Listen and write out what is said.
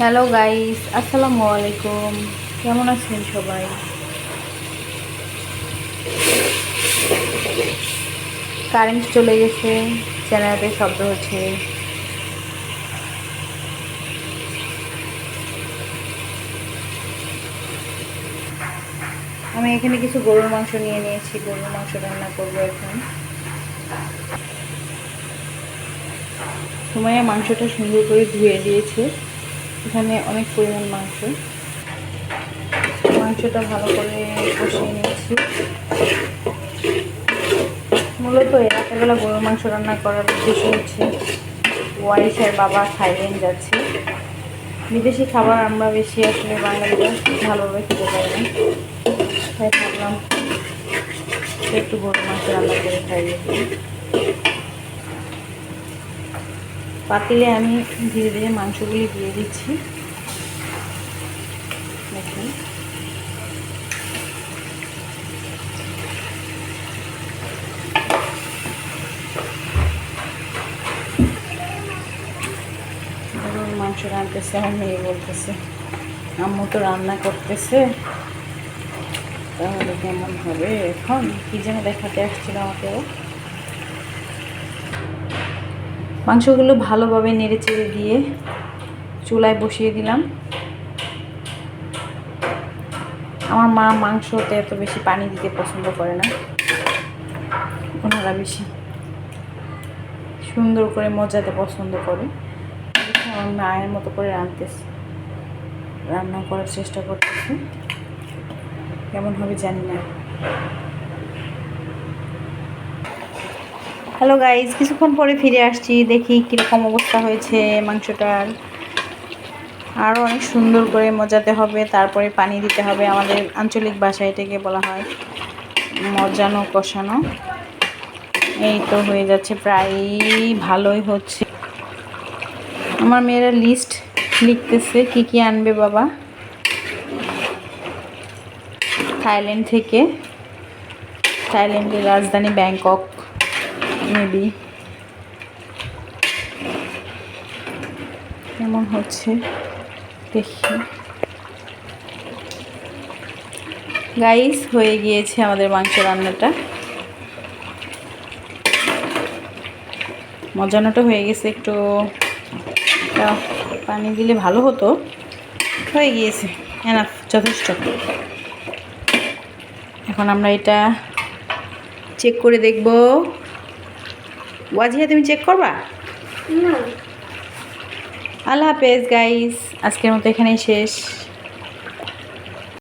Hello guys, আসসালামু আলাইকুম। কেমন আছেন সবাই? কারেন্ট চলে গেছে, জেনারেটর শব্দ হচ্ছে। আমি এখানে কিছু গরুর মাংস নিয়ে নিয়েছি, গরুর মাংস রান্না করবো এখন। সুমাইয়া মাংসটা সুন্দর করে ধুয়ে দিয়েছে। এখানে অনেক পরিমাণ মাংসটা ভালো করে কষিয়ে নিয়েছি। মূলত রাতেরবেলা গরুর মাংস রান্না করার উদ্দেশ্য হচ্ছে ওয়ারিসের বাবা থাইল্যান্ড যাচ্ছে। বিদেশি খাবার আমরা বেশি আসলে বাঙালিরা ভালোভাবে খেতে পারি না, তাই ভাবলাম একটু গরুর মাংস রান্না করে খাইয়ে দিই। পাতিলে আমি ধীরে ধীরে মাংসগুলি দিয়ে দিচ্ছি। দেখুন, গরুর মাংস রাঁধতেছে, আমার মেয়ে বলতেছে আম্মু তো রান্না করতেছে, তাহলে কেমন হবে। এখন কি যেন দেখাতে আসছিল আমাকেও। মাংসগুলো ভালোভাবে নেড়ে চেড়ে দিয়ে চুলায় বসিয়ে দিলাম। আমার মা মাংসতে এত বেশি পানি দিতে পছন্দ করে না, ওনারা বেশি সুন্দর করে মজাতে পছন্দ করে। আমার মায়ের মতো করে রান্না করার চেষ্টা করতেছি, কেমন হবে জানি না। হ্যালো গাইজ, কিছুক্ষণ পরে ফিরে আসছি, দেখি কীরকম অবস্থা হয়েছে মাংসটার। আরও অনেক সুন্দর করে মজাতে হবে, তারপরে পানি দিতে হবে। আমাদের আঞ্চলিক ভাষায় এটাকে বলা হয় মজানো কষানো। এই তো হয়ে যাচ্ছে, প্রায় ভালোই হচ্ছে। আমার মেয়েরা লিস্ট লিখতেছে কি কি আনবে বাবা থাইল্যান্ড থেকে। থাইল্যান্ডের রাজধানী ব্যাংকক মেবি। কেমন হচ্ছে দেখি। গাইস, হয়ে গিয়েছে আমাদের মাংস রান্নাটা, মজানোটা হয়ে গেছে। একটু পানি দিলে ভালো হতো, হয়ে গিয়েছে, এনাফ, যথেষ্ট। এখন আমরা এটা চেক করে দেখব। ওয়াজিয়া, তুমি চেক করবা? আল্লাহ হাফেজ গাইস, আজকের মতো এখানেই শেষ।